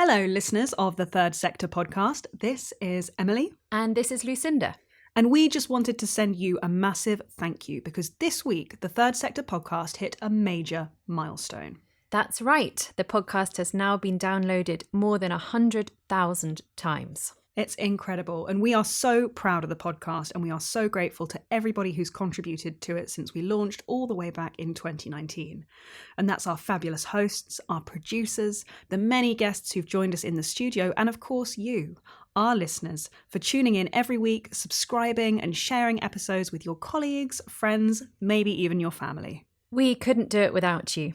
Hello, listeners of the Third Sector podcast. This is Emily. And this is Lucinda. And we just wanted to send you a massive thank you because this week, the Third Sector podcast hit a major milestone. That's right. The podcast has now been downloaded more than 100,000 times. It's incredible. And we are so proud of the podcast and we are so grateful to everybody who's contributed to it since we launched all the way back in 2019. And that's our fabulous hosts, our producers, the many guests who've joined us in the studio, and of course you, our listeners, for tuning in every week, subscribing and sharing episodes with your colleagues, friends, maybe even your family. We couldn't do it without you.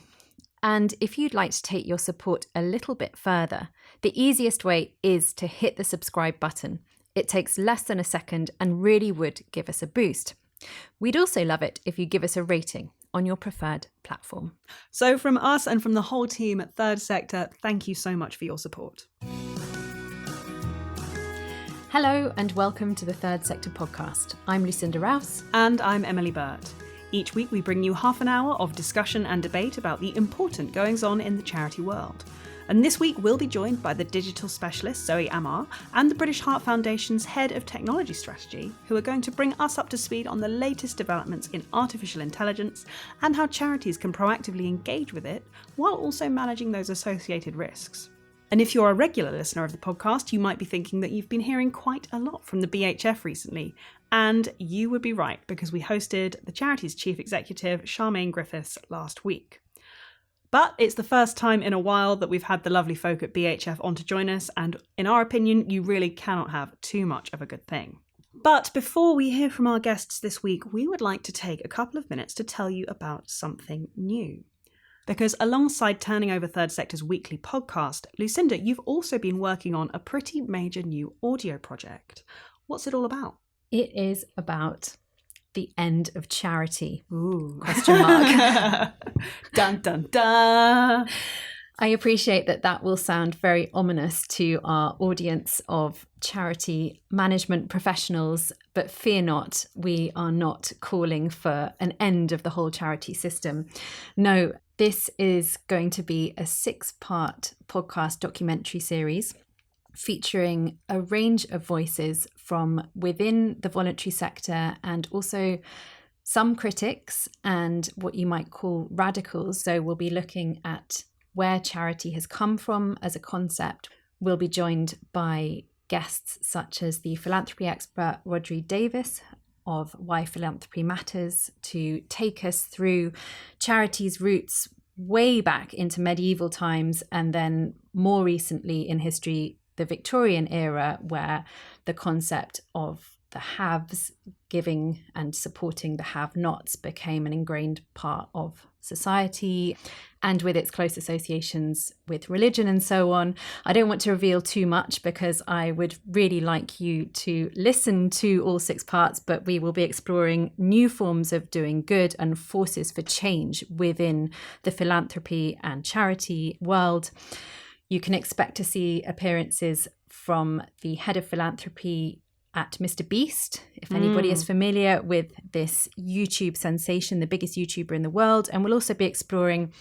And if you'd like to take your support a little bit further, the easiest way is to hit the subscribe button. It takes less than a second and really would give us a boost. We'd also love it if you give us a rating on your preferred platform. So from us and from the whole team at Third Sector, thank you so much for your support. Hello and welcome to the Third Sector podcast. I'm Lucinda Rouse. And I'm Emily Burt. Each week we bring you half an hour of discussion and debate about the important goings-on in the charity world. And this week we'll be joined by the digital specialist Zoe Amar and the British Heart Foundation's Head of Technology Strategy, who are going to bring us up to speed on the latest developments in artificial intelligence and how charities can proactively engage with it while also managing those associated risks. And if you're a regular listener of the podcast, you might be thinking that you've been hearing quite a lot from the BHF recently. And you would be right, because we hosted the Charities Chief Executive, Charmaine Griffiths, last week. But it's the first time in a while that we've had the lovely folk at BHF on to join us, and in our opinion, you really cannot have too much of a good thing. But before we hear from our guests this week, we would like to take a couple of minutes to tell you about something new. Because alongside turning over Third Sector's weekly podcast, Lucinda, you've also been working on a pretty major new audio project. What's it all about? It is about the end of charity. Ooh. Question mark. Dun, dun, dun. I appreciate that will sound very ominous to our audience of charity management professionals, but fear not, we are not calling for an end of the whole charity system. No, this is going to be a 6-part podcast documentary series featuring a range of voices from within the voluntary sector and also some critics and what you might call radicals. So we'll be looking at where charity has come from as a concept. We'll be joined by guests such as the philanthropy expert Rodri Davis of Why Philanthropy Matters to take us through charities' roots way back into medieval times and then more recently in history, the Victorian era, where the concept of the haves giving and supporting the have-nots became an ingrained part of society, and with its close associations with religion and so on. I don't want to reveal too much because I would really like you to listen to all 6 parts, but we will be exploring new forms of doing good and forces for change within the philanthropy and charity world. You can expect to see appearances from the head of philanthropy at Mr. Beast, if anybody is familiar with this YouTube sensation, the biggest YouTuber in the world. And we'll also be exploring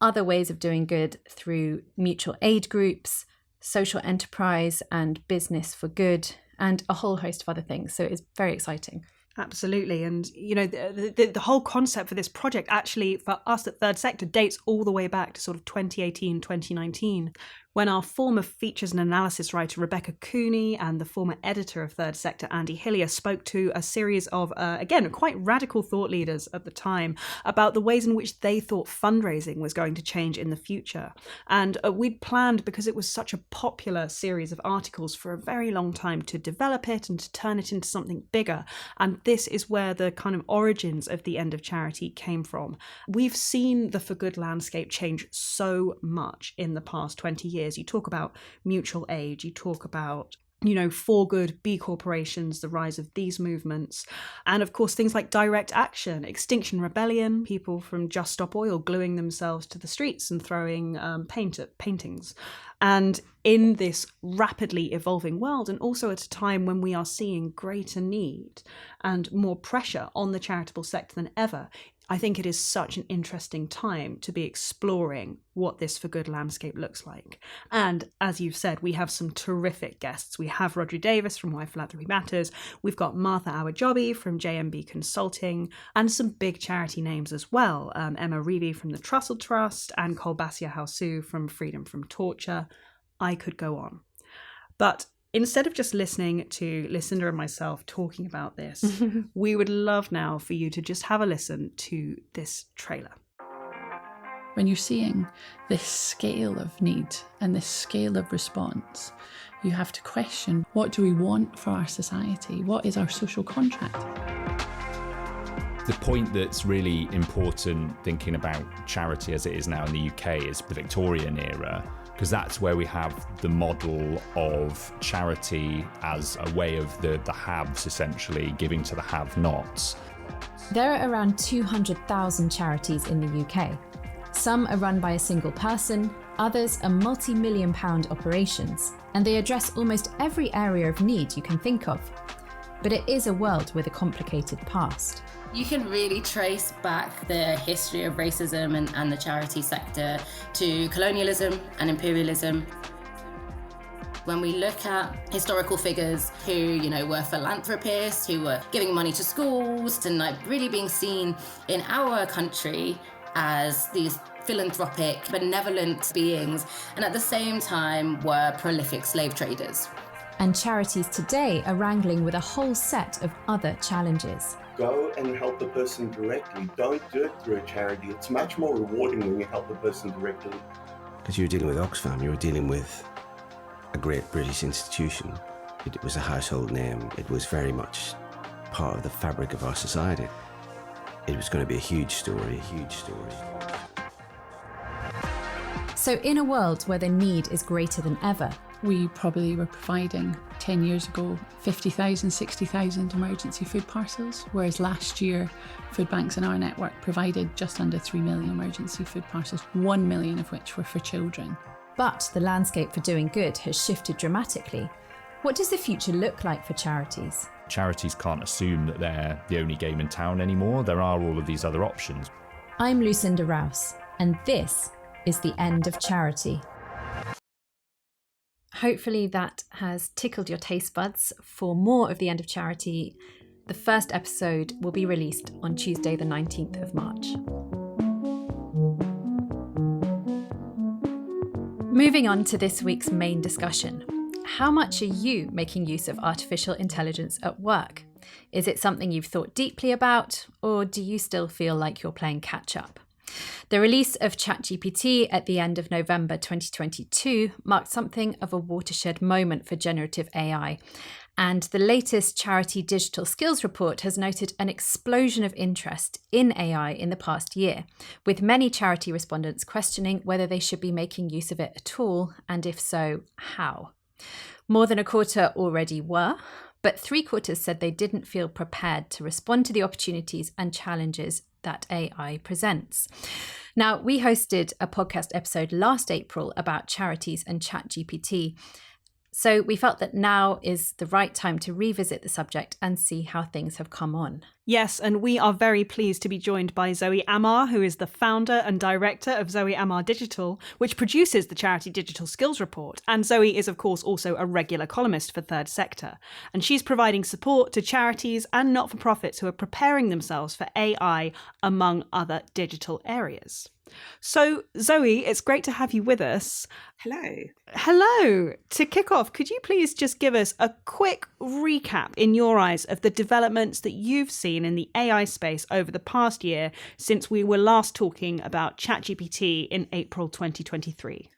other ways of doing good through mutual aid groups, social enterprise and business for good, and a whole host of other things. So it's very exciting. Absolutely. And, you know, the whole concept for this project actually, for us at Third Sector, dates all the way back to sort of 2018, 2019, when our former features and analysis writer Rebecca Cooney and the former editor of Third Sector Andy Hillier spoke to a series of, again, quite radical thought leaders at the time about the ways in which they thought fundraising was going to change in the future. And we'd planned, because it was such a popular series of articles for a very long time, to develop it and to turn it into something bigger. And this is where the kind of origins of the end of charity came from. We've seen the for good landscape change so much in the past 20 years. You talk about mutual aid, you talk about, you know, for good, B corporations, the rise of these movements. And of course, things like direct action, Extinction Rebellion, people from Just Stop Oil gluing themselves to the streets and throwing paint at paintings. And in this rapidly evolving world, and also at a time when we are seeing greater need and more pressure on the charitable sector than ever, I think it is such an interesting time to be exploring what this for good landscape looks like. And as you've said, we have some terrific guests. We have Rodri Davis from Why Philanthropy Matters. We've got Martha Awajobi from JMB Consulting, and some big charity names as well. Emma Reevy from the Trussell Trust and Kolbasia Hausu from Freedom from Torture. I could go on. But instead of just listening to Lucinda and myself talking about this, we would love now for you to just have a listen to this trailer. When you're seeing this scale of need and this scale of response, you have to question, what do we want for our society? What is our social contract? The point that's really important thinking about charity as it is now in the UK is the Victorian era, because that's where we have the model of charity as a way of the haves essentially giving to the have-nots. There are around 200,000 charities in the UK. Some are run by a single person, others are multi-million pound operations, and they address almost every area of need you can think of. But it is a world with a complicated past. You can really trace back the history of racism and the charity sector to colonialism and imperialism. When we look at historical figures who, were philanthropists, who were giving money to schools and really being seen in our country as these philanthropic, benevolent beings, and at the same time were prolific slave traders. And charities today are wrangling with a whole set of other challenges. Go and help the person directly. Don't do it through a charity. It's much more rewarding when you help the person directly. Because you were dealing with Oxfam, you were dealing with a great British institution. It was a household name. It was very much part of the fabric of our society. It was going to be a huge story, a huge story. So in a world where the need is greater than ever, We probably were providing 10 years ago 50,000, 60,000 emergency food parcels, whereas last year food banks in our network provided just under 3 million emergency food parcels, 1 million of which were for children. but the landscape for doing good has shifted dramatically. What does the future look like for charities? Charities can't assume that they're the only game in town anymore. There are all of these other options. I'm Lucinda Rouse, and this is The End of Charity. Hopefully that has tickled your taste buds for more of The End of Charity. The first episode will be released on Tuesday, the 19th of March. Moving on to this week's main discussion. How much are you making use of artificial intelligence at work? Is it something you've thought deeply about, or do you still feel like you're playing catch up? The release of ChatGPT at the end of November 2022 marked something of a watershed moment for generative AI. And the latest Charity Digital Skills Report has noted an explosion of interest in AI in the past year, with many charity respondents questioning whether they should be making use of it at all, and if so, how. More than a quarter already were, but 3/4 said they didn't feel prepared to respond to the opportunities and challenges that AI presents. Now, we hosted a podcast episode last April about charities and ChatGPT, so we felt that now is the right time to revisit the subject and see how things have come on. Yes, and we are very pleased to be joined by Zoe Amar, who is the founder and director of Zoe Amar Digital, which produces the Charity Digital Skills Report. And Zoe is, of course, also a regular columnist for Third Sector. And she's providing support to charities and not-for-profits who are preparing themselves for AI, among other digital areas. So, Zoe, it's great to have you with us. Hello. Hello. To kick off, could you please just give us a quick recap in your eyes of the developments that you've seen in the AI space over the past year since we were last talking about ChatGPT in April 2023?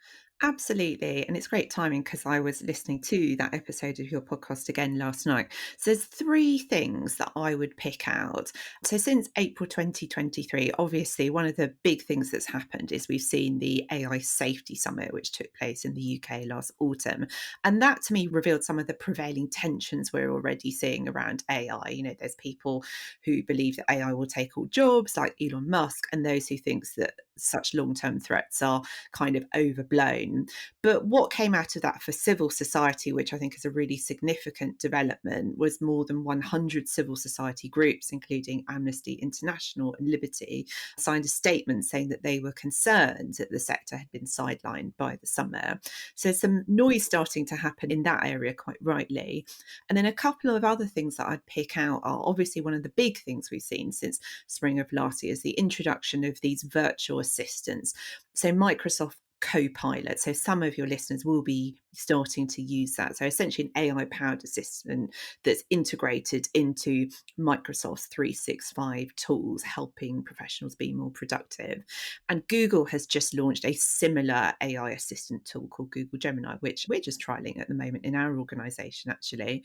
Absolutely. And it's great timing because I was listening to that episode of your podcast again last night. So there's 3 things that I would pick out. So since April 2023, obviously one of the big things that's happened is we've seen the AI Safety Summit, which took place in the UK last autumn. And that to me revealed some of the prevailing tensions we're already seeing around AI. You know, there's people who believe that AI will take all jobs, like Elon Musk, and those who think that such long-term threats are kind of overblown. own. But what came out of that for civil society, which I think is a really significant development, was more than 100 civil society groups, including Amnesty International and Liberty, signed a statement saying that they were concerned that the sector had been sidelined by the summer. So some noise starting to happen in that area, quite rightly. And then a couple of other things that I'd pick out are obviously one of the big things we've seen since spring of last year is the introduction of these virtual assistants. So Microsoft Copilot. So some of your listeners will be starting to use that. So essentially an AI-powered assistant that's integrated into Microsoft's 365 tools, helping professionals be more productive. And Google has just launched a similar AI assistant tool called Google Gemini, which we're just trialing at the moment in our organisation, actually.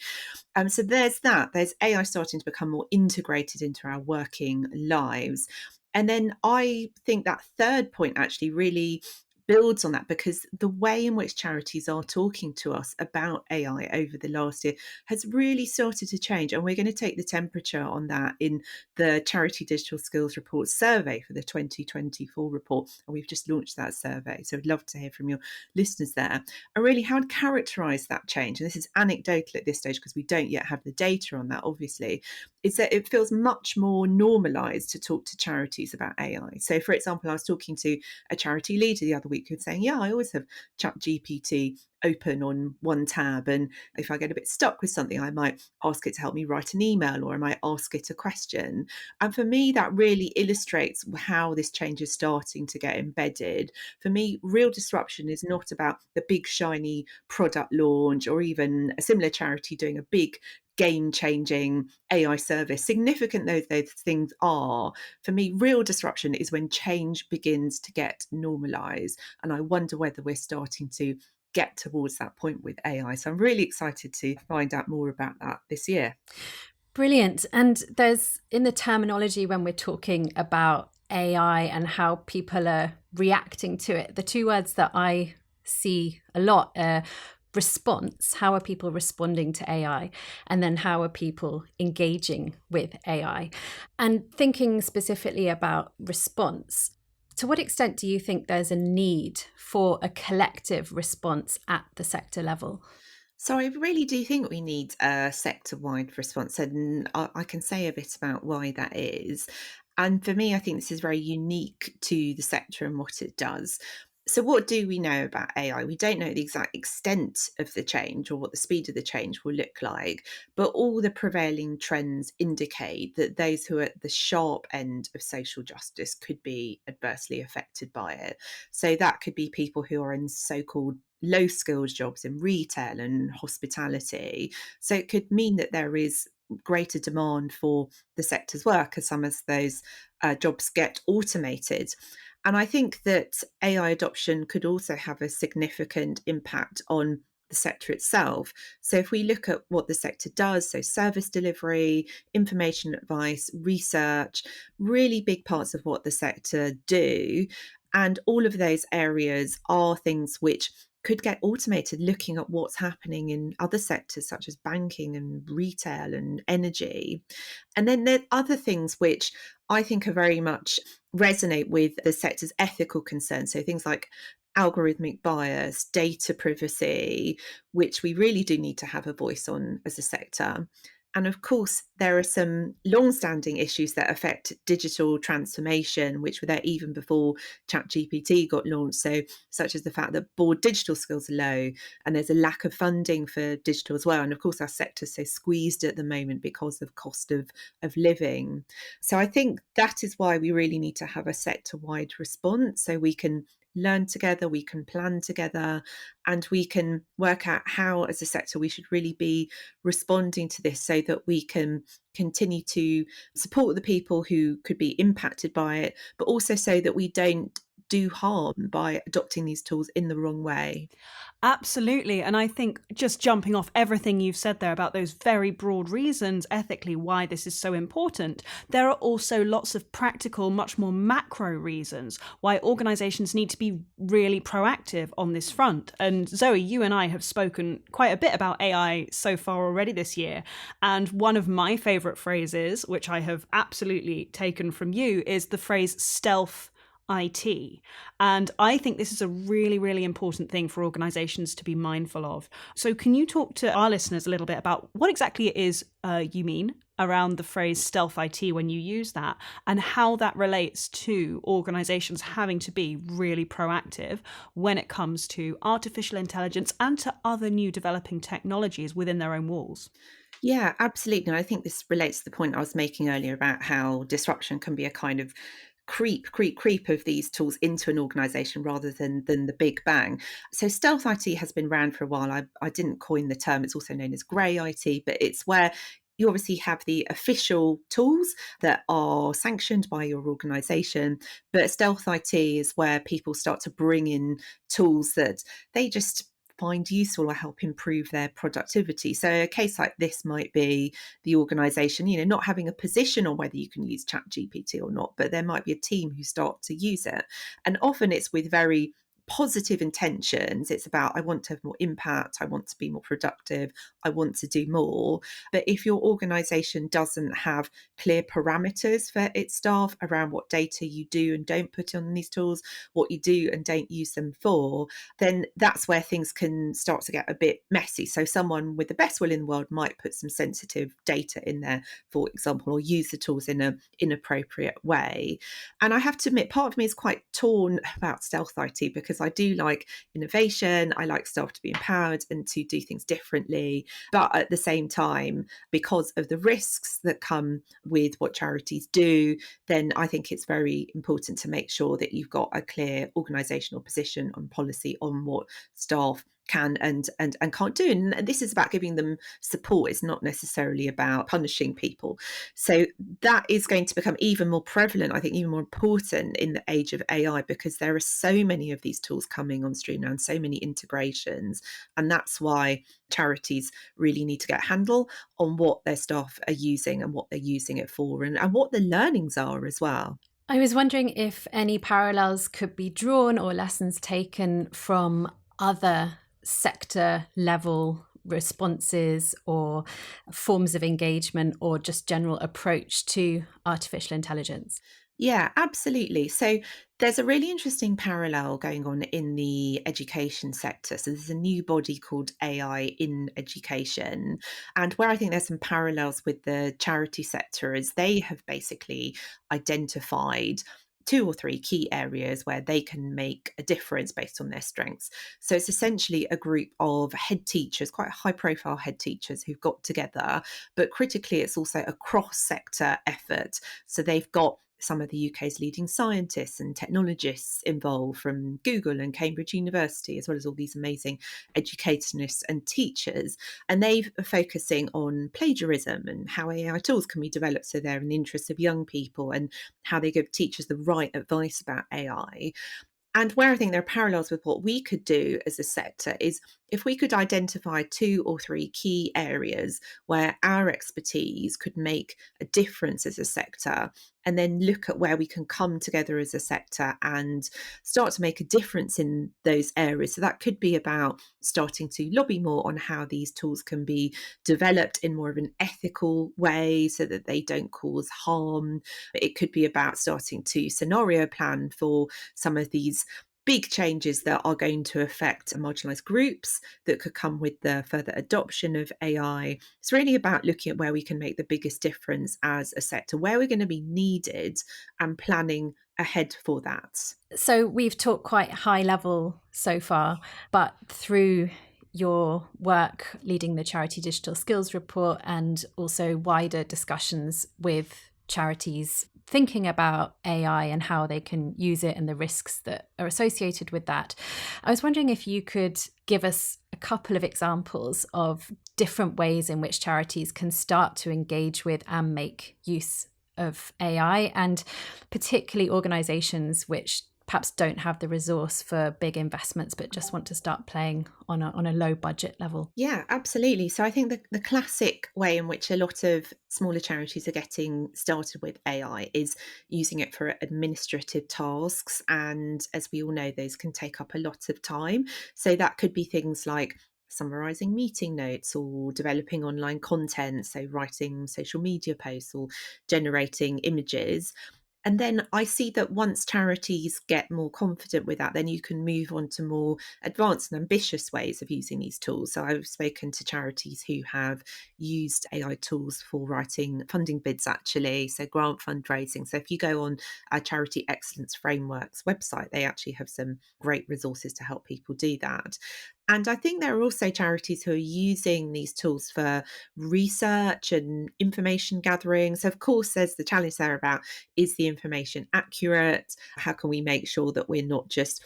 So there's that. There's AI starting to become more integrated into our working lives. And then I think that third point actually really builds on that, because the way in which charities are talking to us about AI over the last year has really started to change. And we're going to take the temperature on that in the Charity Digital Skills Report survey for the 2024 report. And we've just launched that survey. So I'd love to hear from your listeners there. And really, how to characterise that change, and this is anecdotal at this stage because we don't yet have the data on that, obviously, is that it feels much more normalised to talk to charities about AI. So, for example, I was talking to a charity leader the other week who's saying, yeah, I always have ChatGPT open on one tab, and if I get a bit stuck with something, I might ask it to help me write an email, or I might ask it a question. And for me, that really illustrates how this change is starting to get embedded. For me, real disruption is not about the big shiny product launch, or even a similar charity doing a big game-changing AI service. Significant though those things are, for me, real disruption is when change begins to get normalised. And I wonder whether we're starting to get towards that point with AI. So I'm really excited to find out more about that this year. Brilliant. And there's, in the terminology when we're talking about AI and how people are reacting to it, the two words that I see a lot are response. How are people responding to AI? And then how are people engaging with AI? And thinking specifically about response, to what extent do you think there's a need for a collective response at the sector level? So I really do think we need a sector-wide response, and I can say a bit about why that is. And for me, I think this is very unique to the sector and what it does. So what do we know about AI? We don't know the exact extent of the change or what the speed of the change will look like, but all the prevailing trends indicate that those who are at the sharp end of social justice could be adversely affected by it. So that could be people who are in so-called low-skilled jobs in retail and hospitality. So it could mean that there is greater demand for the sector's work as some of those jobs get automated. And I think that AI adoption could also have a significant impact on the sector itself. So if we look at what the sector does, so service delivery, information advice, research, really big parts of what the sector do. And all of those areas are things which could get automated, looking at what's happening in other sectors such as banking and retail and energy. And then there are other things which I think are very much resonate with the sector's ethical concerns. So things like algorithmic bias, data privacy, which we really do need to have a voice on as a sector. And of course, there are some long-standing issues that affect digital transformation, which were there even before ChatGPT got launched. So, such as the fact that board digital skills are low, and there's a lack of funding for digital as well. And of course, our sector's so squeezed at the moment because of cost of living. So I think that is why we really need to have a sector-wide response, so we can learn together, we can plan together, and we can work out how, as a sector, we should really be responding to this so that we can continue to support the people who could be impacted by it, but also so that we don't do harm by adopting these tools in the wrong way. Absolutely. And I think just jumping off everything you've said there about those very broad reasons ethically why this is so important, there are also lots of practical, much more macro reasons why organisations need to be really proactive on this front. And Zoe, you and I have spoken quite a bit about AI so far already this year. And one of my favourite phrases, which I have absolutely taken from you, is the phrase stealth IT. And I think this is a really, really important thing for organizations to be mindful of. So can you talk to our listeners a little bit about what exactly it is you mean around the phrase stealth IT when you use that, and how that relates to organizations having to be really proactive when it comes to artificial intelligence and to other new developing technologies within their own walls? Yeah, absolutely. And I think this relates to the point I was making earlier about how disruption can be a kind of creep of these tools into an organization rather than the big bang. So stealth IT has been around for a while. I didn't coin the term. It's also known as grey IT, but it's where you obviously have the official tools that are sanctioned by your organization, but stealth IT is where people start to bring in tools that they just find useful or help improve their productivity. So a case like this might be the organization, not having a position on whether you can use ChatGPT or not, but there might be a team who start to use it. And often it's with very positive intentions. It's about, I want to have more impact, I want to be more productive, I want to do more. But if your organization doesn't have clear parameters for its staff around what data you do and don't put on these tools, what you do and don't use them for, then that's where things can start to get a bit messy. So someone with the best will in the world might put some sensitive data in there, for example, or use the tools in an inappropriate way. And I have to admit, part of me is quite torn about stealth IT because I do like innovation. I like staff to be empowered and to do things differently. But at the same time, because of the risks that come with what charities do, then I think it's very important to make sure that you've got a clear organisational position on policy on what staff can and can't do. And this is about giving them support. It's not necessarily about punishing people. So that is going to become even more prevalent, I think, even more important in the age of AI, because there are so many of these tools coming on stream now and so many integrations. And that's why charities really need to get a handle on what their staff are using and what they're using it for, and what the learnings are as well. I was wondering if any parallels could be drawn or lessons taken from other sector level responses or forms of engagement or just general approach to artificial intelligence. Yeah, absolutely. So there's a really interesting parallel going on in the education sector. So there's a new body called AI in Education. And where I think there's some parallels with the charity sector is they have basically identified 2 or 3 key areas where they can make a difference based on their strengths. So it's essentially a group of head teachers, quite high profile head teachers who've got together, but critically it's also a cross sector effort. So they've got some of the UK's leading scientists and technologists involved from Google and Cambridge University, as well as all these amazing educationists and teachers. And they're focusing on plagiarism and how AI tools can be developed so they're in the interests of young people, and how they give teachers the right advice about AI. And where I think there are parallels with what we could do as a sector is if we could identify 2 or 3 key areas where our expertise could make a difference as a sector, and then look at where we can come together as a sector and start to make a difference in those areas. So that could be about starting to lobby more on how these tools can be developed in more of an ethical way so that they don't cause harm. It could be about starting to scenario plan for some of these big changes that are going to affect marginalised groups that could come with the further adoption of AI. It's really about looking at where we can make the biggest difference as a sector, where we're going to be needed, and planning ahead for that. So we've talked quite high level so far, but through your work leading the Charity Digital Skills Report and also wider discussions with charities thinking about AI and how they can use it and the risks that are associated with that, I was wondering if you could give us a couple of examples of different ways in which charities can start to engage with and make use of AI, and particularly organisations which perhaps don't have the resource for big investments but just want to start playing on a low budget level. Yeah, absolutely. So I think the classic way in which a lot of smaller charities are getting started with AI is using it for administrative tasks. And as we all know, those can take up a lot of time. So that could be things like summarising meeting notes or developing online content, so writing social media posts or generating images. And then I see that once charities get more confident with that, then you can move on to more advanced and ambitious ways of using these tools. So I've spoken to charities who have used AI tools for writing funding bids, actually, so grant fundraising. So if you go on a Charity Excellence Framework's website, they actually have some great resources to help people do that. And I think there are also charities who are using these tools for research and information gathering. So, of course, there's the challenge there about, is the information accurate? How can we make sure that we're not just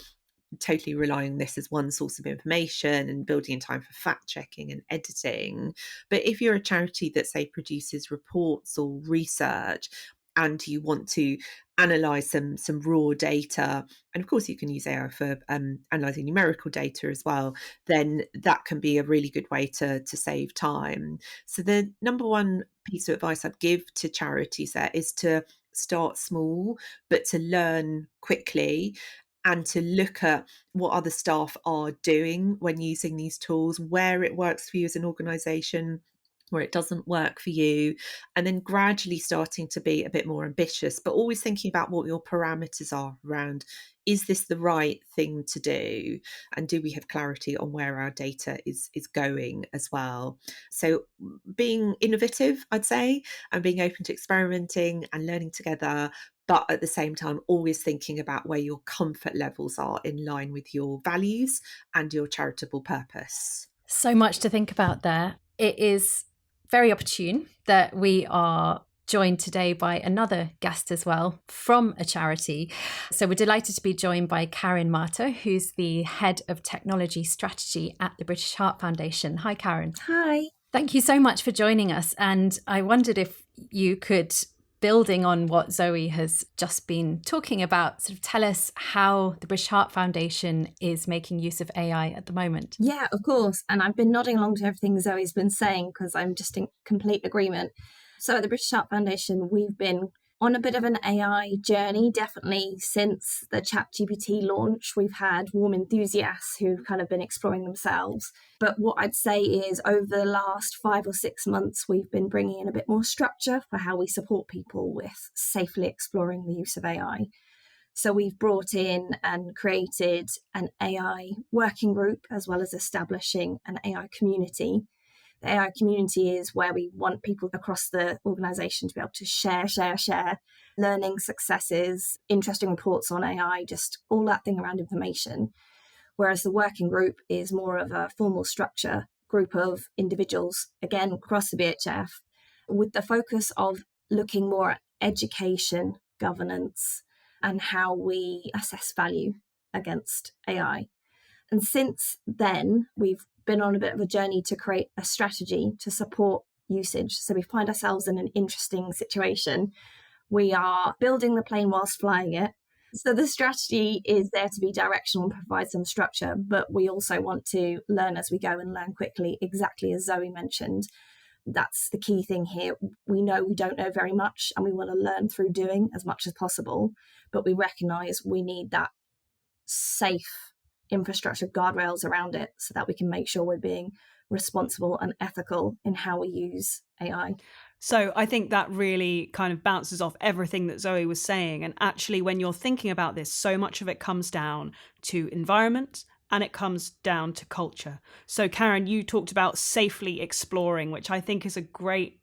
totally relying on this as one source of information and building in time for fact checking and editing? But if you're a charity that, say, produces reports or research, and you want to analyze some raw data, and of course you can use AI for analyzing numerical data as well, then that can be a really good way to save time. So the number one piece of advice I'd give to charities there is to start small, but to learn quickly, and to look at what other staff are doing when using these tools, where it works for you as an organisation, where it doesn't work for you, and then gradually starting to be a bit more ambitious, but always thinking about what your parameters are around, is this the right thing to do? And do we have clarity on where our data is going as well? So being innovative, I'd say, and being open to experimenting and learning together, but at the same time, always thinking about where your comfort levels are in line with your values and your charitable purpose. So much to think about there. It is very opportune that we are joined today by another guest as well from a charity. So we're delighted to be joined by Karen Marter, who's the Head of Technology Strategy at the British Heart Foundation. Hi, Karen. Hi. Thank you so much for joining us. And I wondered if you could, building on what Zoe has just been talking about, sort of tell us how the British Heart Foundation is making use of AI at the moment. Yeah, of course. And I've been nodding along to everything Zoe's been saying because I'm just in complete agreement. So at the British Heart Foundation, we've been on a bit of an AI journey, definitely since the ChatGPT launch. We've had warm enthusiasts who've kind of been exploring themselves. But what I'd say is over the last 5 or 6 months, we've been bringing in a bit more structure for how we support people with safely exploring the use of AI. So we've brought in and created an AI working group, as well as establishing an AI community. The AI community is where we want people across the organisation to be able to share learning successes, interesting reports on AI, just all that thing around information. Whereas the working group is more of a formal structure, group of individuals, again, across the BHF, with the focus of looking more at education, governance, and how we assess value against AI. And since then, we've been on a bit of a journey to create a strategy to support usage. So we find ourselves in an interesting situation. We are building the plane whilst flying it. So the strategy is there to be directional and provide some structure, but we also want to learn as we go and learn quickly, exactly as Zoe mentioned. That's the key thing here. We know we don't know very much and we want to learn through doing as much as possible, but we recognise we need that safe infrastructure guardrails around it so that we can make sure we're being responsible and ethical in how we use AI. So I think that really kind of bounces off everything that Zoe was saying. And actually, when you're thinking about this, so much of it comes down to environment and it comes down to culture. So Karen, you talked about safely exploring, which I think is a great,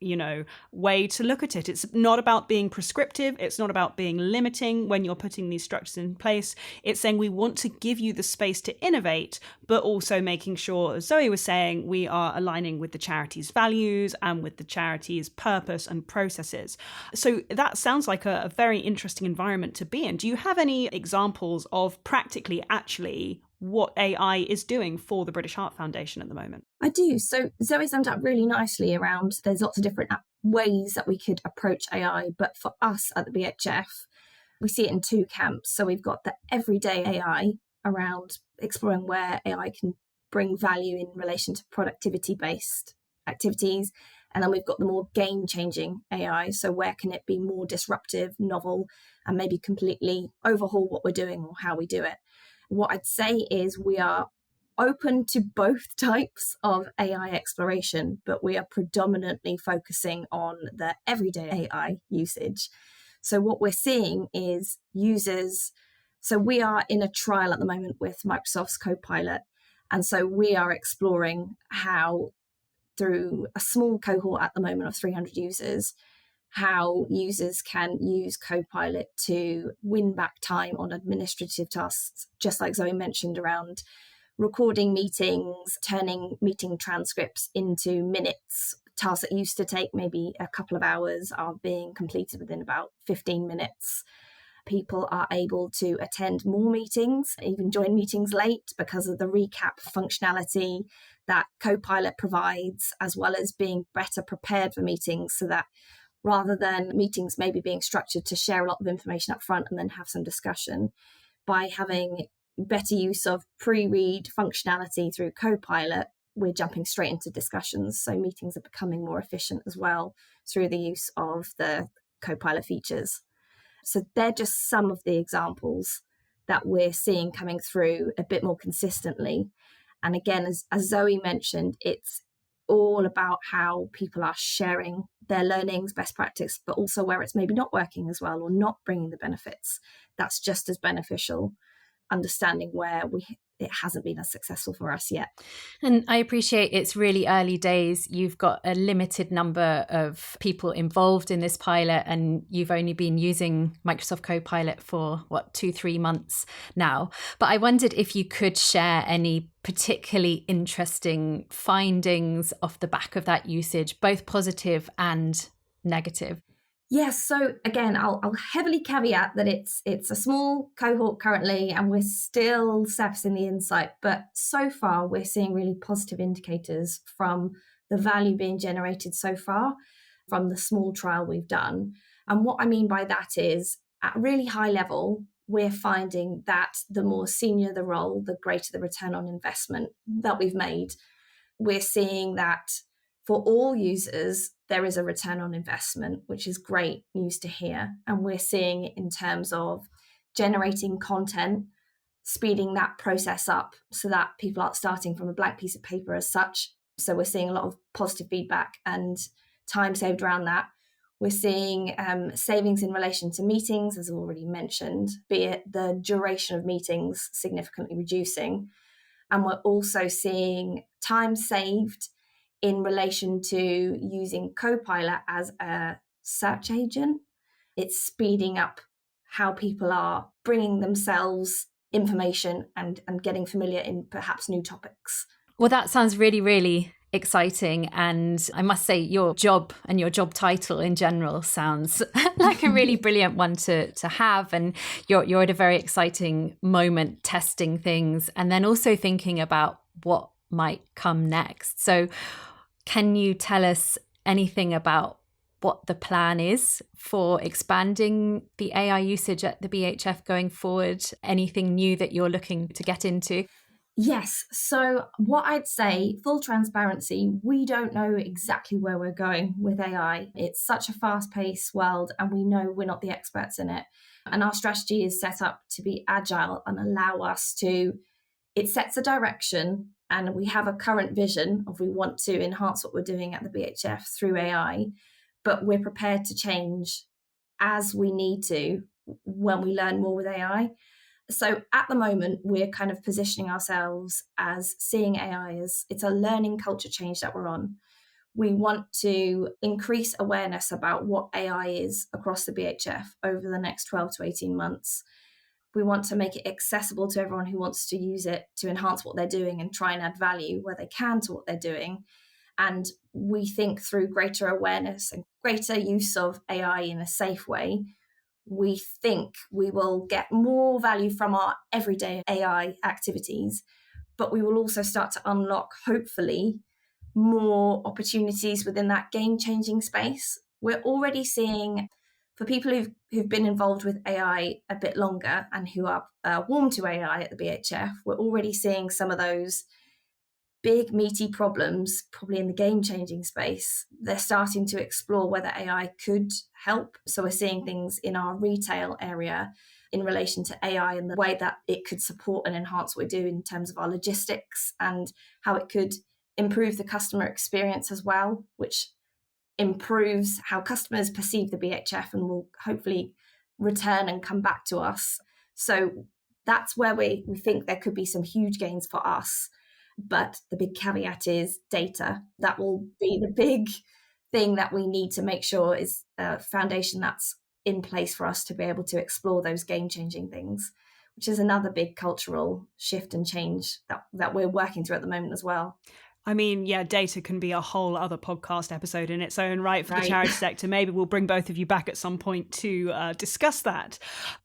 way to look at it. It's not about being prescriptive. It's not about being limiting when you're putting these structures in place. It's saying we want to give you the space to innovate, but also making sure, as Zoe was saying, we are aligning with the charity's values and with the charity's purpose and processes. So that sounds like a very interesting environment to be in. Do you have any examples of practically actually what AI is doing for the British Heart Foundation at the moment? I do. So Zoe summed up really nicely around there's lots of different ways that we could approach AI. But for us at the BHF, we see it in 2 camps. So we've got the everyday AI around exploring where AI can bring value in relation to productivity-based activities. And then we've got the more game-changing AI. So where can it be more disruptive, novel, and maybe completely overhaul what we're doing or how we do it? What I'd say is we are open to both types of AI exploration, but we are predominantly focusing on the everyday AI usage. So what we're seeing is users. So we are in a trial at the moment with Microsoft's Copilot. And so we are exploring how, through a small cohort at the moment of 300 users, how users can use Copilot to win back time on administrative tasks, just like Zoe mentioned, around recording meetings, turning meeting transcripts into minutes. Tasks that used to take maybe a couple of hours are being completed within about 15 minutes. People are able to attend more meetings, even join meetings late because of the recap functionality that Copilot provides, as well as being better prepared for meetings, so that rather than meetings maybe being structured to share a lot of information up front and then have some discussion, by having better use of pre-read functionality through Copilot, we're jumping straight into discussions. So meetings are becoming more efficient as well through the use of the Copilot features. So they're just some of the examples that we're seeing coming through a bit more consistently. And again, as Zoe mentioned, it's all about how people are sharing their learnings, best practice, but also where it's maybe not working as well or not bringing the benefits. That's just as beneficial, understanding where it hasn't been as successful for us yet. And I appreciate it's really early days. You've got a limited number of people involved in this pilot, and you've only been using Microsoft Copilot for 2-3 months now. But I wondered if you could share any particularly interesting findings off the back of that usage, both positive and negative. Yes, so again, I'll heavily caveat that it's a small cohort currently, and we're still surfacing the insight. But so far, we're seeing really positive indicators from the value being generated so far from the small trial we've done. And what I mean by that is, at a really high level, we're finding that the more senior the role, the greater the return on investment that we've made. We're seeing that for all users, there is a return on investment, which is great news to hear. And we're seeing it in terms of generating content, speeding that process up so that people aren't starting from a blank piece of paper as such. So we're seeing a lot of positive feedback and time saved around that. We're seeing savings in relation to meetings, as I've already mentioned, be it the duration of meetings significantly reducing. And we're also seeing time saved in relation to using Copilot as a search agent. It's speeding up how people are bringing themselves information and getting familiar in perhaps new topics. Well, that sounds really, really exciting. And I must say, your job and your job title in general sounds like a really brilliant one to have. And you're at a very exciting moment testing things and then also thinking about what might come next. So can you tell us anything about what the plan is for expanding the AI usage at the BHF going forward? Anything new that you're looking to get into? Yes. So what I'd say, full transparency, we don't know exactly where we're going with AI. It's such a fast-paced world, and we know we're not the experts in it. And our strategy is set up to be agile and allow us to, it sets a direction, and we have a current vision of we want to enhance what we're doing at the BHF through AI, but we're prepared to change as we need to when we learn more with AI. So at the moment, we're kind of positioning ourselves as seeing AI as it's a learning culture change that we're on. We want to increase awareness about what AI is across the BHF over the next 12 to 18 months. We want to make it accessible to everyone who wants to use it to enhance what they're doing and try and add value where they can to what they're doing. And we think through greater awareness and greater use of AI in a safe way, we think we will get more value from our everyday AI activities, but we will also start to unlock, hopefully, more opportunities within that game-changing space. We're already seeing, for people who've been involved with AI a bit longer and who are warm to AI at the BHF, we're already seeing some of those big meaty problems, probably in the game-changing space. They're starting to explore whether AI could help. So we're seeing things in our retail area in relation to AI and the way that it could support and enhance what we do in terms of our logistics and how it could improve the customer experience as well, which improves how customers perceive the BHF and will hopefully return and come back to us. So that's where we think there could be some huge gains for us. But the big caveat is data. That will be the big thing that we need to make sure is a foundation that's in place for us to be able to explore those game-changing things, which is another big cultural shift and change that we're working through at the moment as well. I mean, yeah, data can be a whole other podcast episode in its own right for the charity sector. Maybe we'll bring both of you back at some point to discuss that.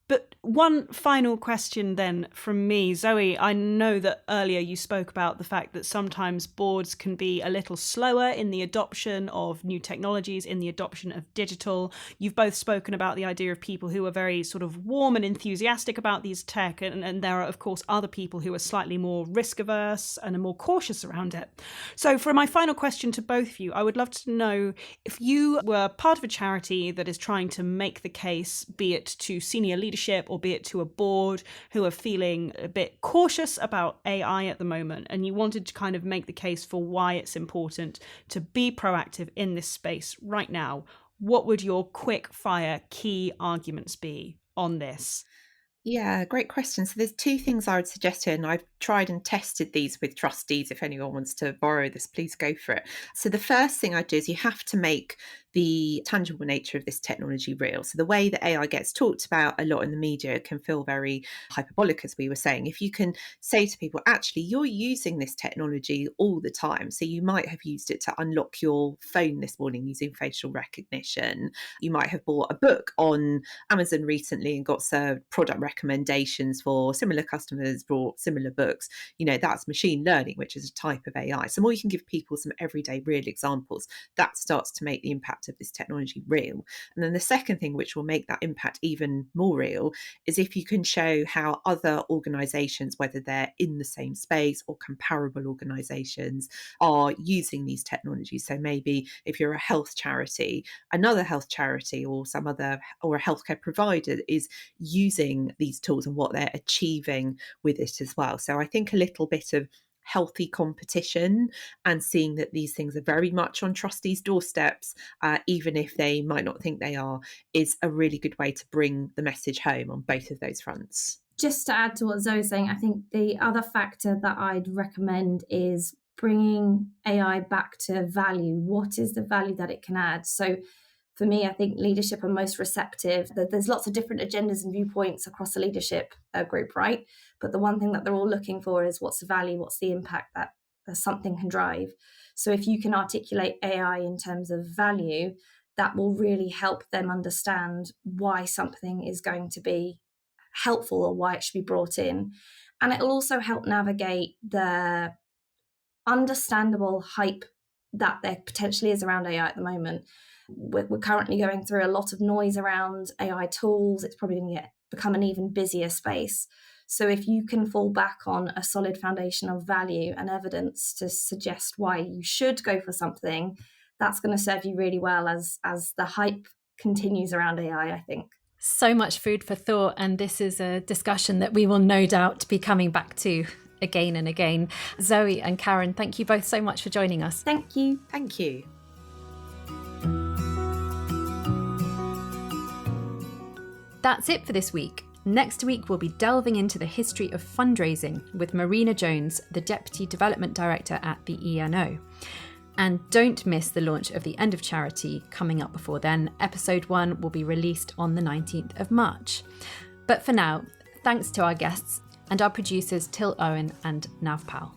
But one final question then from me. Zoe, I know that earlier you spoke about the fact that sometimes boards can be a little slower in the adoption of new technologies, in the adoption of digital. You've both spoken about the idea of people who are very sort of warm and enthusiastic about these tech, and there are, of course, other people who are slightly more risk averse and are more cautious around it. So for my final question to both of you, I would love to know if you were part of a charity that is trying to make the case, be it to senior leadership or be it to a board who are feeling a bit cautious about AI at the moment, and you wanted to kind of make the case for why it's important to be proactive in this space right now, what would your quick fire key arguments be on this? Yeah, great question. So there's two things I would suggest here, and I've tried and tested these with trustees. If anyone wants to borrow this, please go for it. So the first thing I do is you have to make the tangible nature of this technology real. So the way that AI gets talked about a lot in the media can feel very hyperbolic, as we were saying. If you can say to people, actually, you're using this technology all the time. So you might have used it to unlock your phone this morning using facial recognition. You might have bought a book on Amazon recently and got served product recommendations for similar customers, bought similar books. You know, that's machine learning, which is a type of AI. So the more you can give people some everyday real examples, that starts to make the impact of this technology real. And then the second thing which will make that impact even more real is if you can show how other organizations, whether they're in the same space or comparable organizations, are using these technologies. So maybe if you're a health charity, another health charity or some other, or a healthcare provider is using these tools and what they're achieving with it as well. So I think a little bit of healthy competition and seeing that these things are very much on trustees' doorsteps, even if they might not think they are, is a really good way to bring the message home on both of those fronts. Just to add to what Zoe's saying, I think the other factor that I'd recommend is bringing AI back to value. What is the value that it can add? So for me, I think leadership are most receptive. There's lots of different agendas and viewpoints across the leadership group, right? But the one thing that they're all looking for is what's the value, what's the impact that something can drive. So if you can articulate AI in terms of value, that will really help them understand why something is going to be helpful or why it should be brought in. And it'll also help navigate the understandable hype that there potentially is around AI at the moment. We're currently going through a lot of noise around AI tools. It's probably going to become an even busier space. So if you can fall back on a solid foundation of value and evidence to suggest why you should go for something, that's going to serve you really well as the hype continues around AI, I think. So much food for thought, and this is a discussion that we will no doubt be coming back to again and again. Zoe and Karen, thank you both so much for joining us. Thank you. Thank you. That's it for this week. Next week, we'll be delving into the history of fundraising with Marina Jones, the Deputy Development Director at the ENO. And don't miss the launch of The End of Charity coming up before then. Episode 1 will be released on the 19th of March. But for now, thanks to our guests and our producers Till Owen and Nav Powell.